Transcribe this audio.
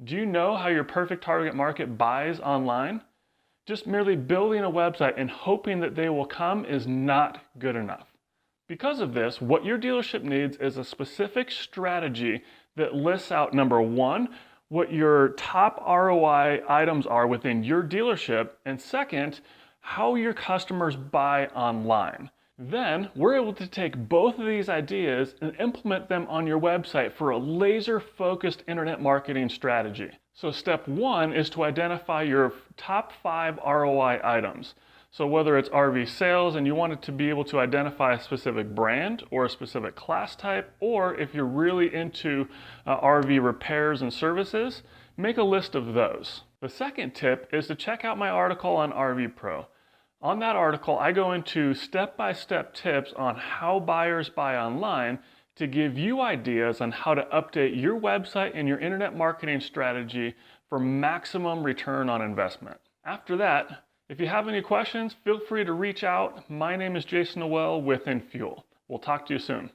Do you know how your perfect target market buys online? Just merely building a website and hoping that they will come is not good enough. Because of this, what your dealership needs is a specific strategy that lists out, number one, what your top ROI items are within your dealership, and second, how your customers buy online. Then we're able to take both of these ideas and implement them on your website for a laser-focused internet marketing strategy. So step one is to identify your top 5 ROI items. So whether it's RV sales and you want it to be able to identify a specific brand or a specific class type, or if you're really into RV repairs and services, make a list of those. The second tip is to check out my article on RV Pro. On that article, I go into step-by-step tips on how buyers buy online to give you ideas on how to update your website and your internet marketing strategy for maximum return on investment. After that, if you have any questions, feel free to reach out. My name is Jason Noel with InFuel. We'll talk to you soon.